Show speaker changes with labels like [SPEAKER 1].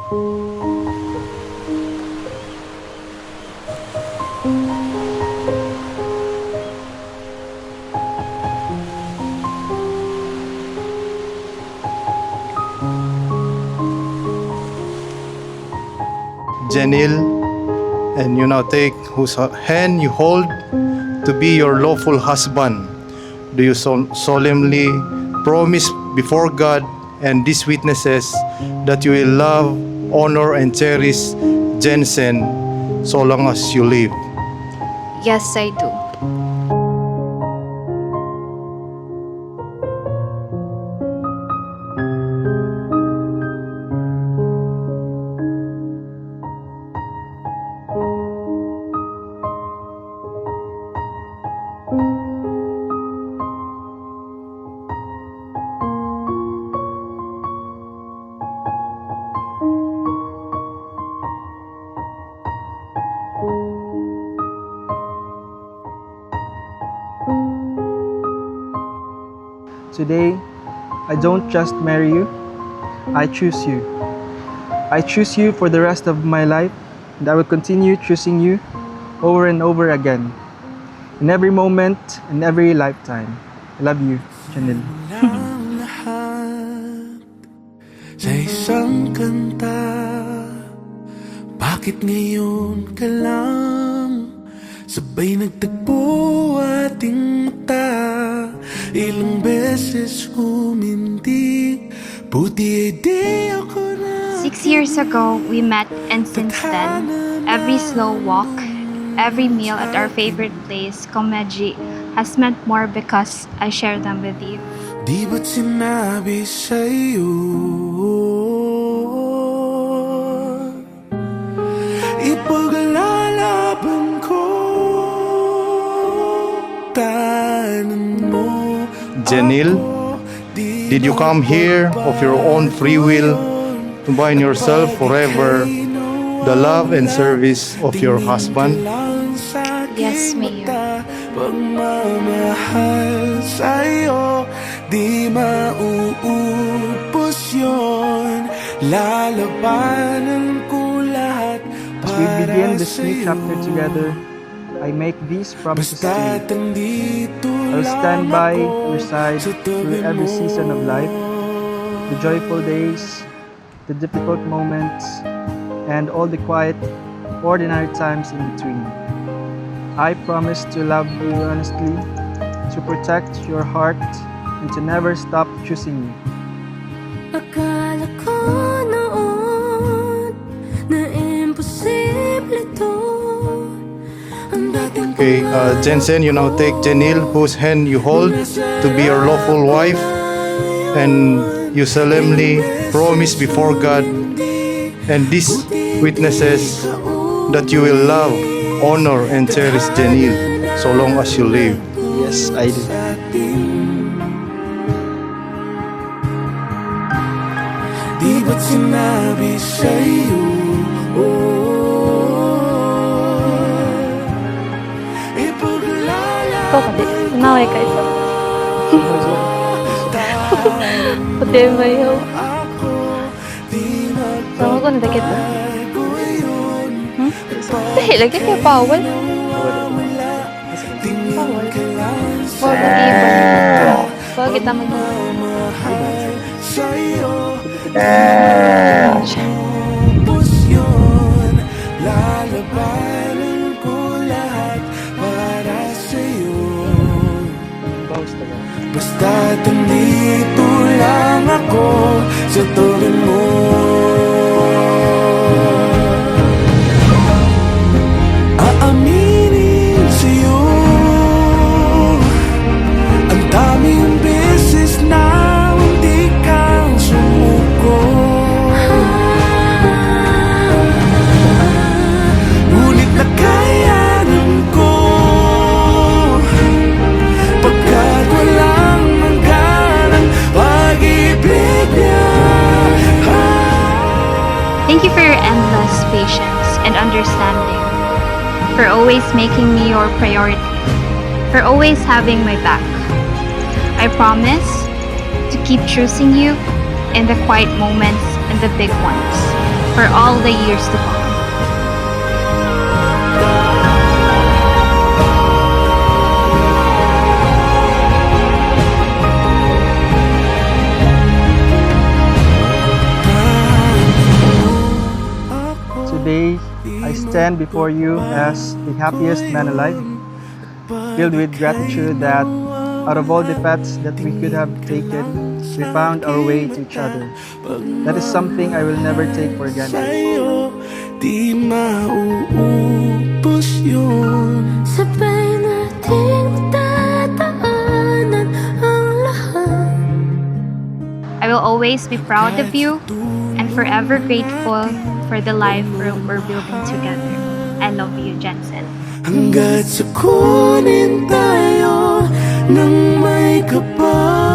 [SPEAKER 1] Janelle, and you now take whose hand you hold to be your lawful husband. Do you solemnly promise before God and these witnesses that you will love, honor, and cherish Jensen so long as you live?
[SPEAKER 2] Yes, I do.
[SPEAKER 3] Today, I don't just marry you, I choose you. I choose you for the rest of my life, and I will continue choosing you over and over again, in every moment, in every lifetime. I love you, Janelle.
[SPEAKER 4] Sa isang kanta, bakit ngayon ka lang sabay nagtagpo ating mata? Ilang beses huminti, buti di ako na.
[SPEAKER 2] 6 years ago, we met, and since then, every slow walk, every meal at our favorite place, Komeji, has meant more because I share them with you.
[SPEAKER 4] Di ba't sinabi sa'yo ipaglalaban ko tanan mo?
[SPEAKER 1] Janelle, did you come here of your own free will to bind yourself forever the love and service of your husband?
[SPEAKER 2] Yes, Mayor.
[SPEAKER 4] Pagmamahal sa'yo, di mauubos yun. Lalabanan ko lahat
[SPEAKER 3] As we
[SPEAKER 4] para
[SPEAKER 3] begin this new
[SPEAKER 4] sa'yo.
[SPEAKER 3] chapter together, I make these promises to
[SPEAKER 4] Basta't
[SPEAKER 3] you.
[SPEAKER 4] andito
[SPEAKER 3] I'll stand
[SPEAKER 4] lang
[SPEAKER 3] by
[SPEAKER 4] ako
[SPEAKER 3] your side
[SPEAKER 4] sa
[SPEAKER 3] through
[SPEAKER 4] tabi
[SPEAKER 3] every
[SPEAKER 4] mo.
[SPEAKER 3] season of life, the joyful days, the difficult moments, and all the quiet, ordinary times in between. I promise to love you honestly, to protect your heart, and to never stop choosing you.
[SPEAKER 5] Akala ko noon na imposible to. Ang dating
[SPEAKER 1] Okay, Jensen, you now take Janelle, whose hand you hold, to be your lawful wife, and you solemnly promise before God and these witnesses that you will love, honor, and cherish Janelle so long as you live.
[SPEAKER 3] Yes, I do.
[SPEAKER 4] Di ba't sinabi sa'yo
[SPEAKER 6] Ikaw pati, naway ka isa. Pati mayo. Sama ko na kita. Dahil lagi kayo bawal. Bawal. Bawal ang ibon. Bawal kita
[SPEAKER 4] Tapos yun, lalabanan ko lahat para sa'yo. Basta't andito lang ako sa tabi mo. Aaminin sa'yo ang daming beses na hindi ka sumuko. Ngunit nakayanan ko pagkat walang hangganang pag-ibig niya.
[SPEAKER 2] Thank you for your endless patience and understanding, for always making me your priority, for always having my back. I promise to keep choosing you in the quiet moments and the big ones. for all the years to come.
[SPEAKER 3] Today, I stand before you as the happiest man alive, filled with gratitude that out of all the paths that we could have taken, we found our way to each other. That is something I will never take for granted.
[SPEAKER 4] Sa'yo, di mauubos yun.
[SPEAKER 5] Sabay nating tataanan ang lahat.
[SPEAKER 2] I will always be proud of you and forever grateful for the life we're building together. I love you, Jensen.
[SPEAKER 4] Hanggat sa kunin tayo ng may kapal.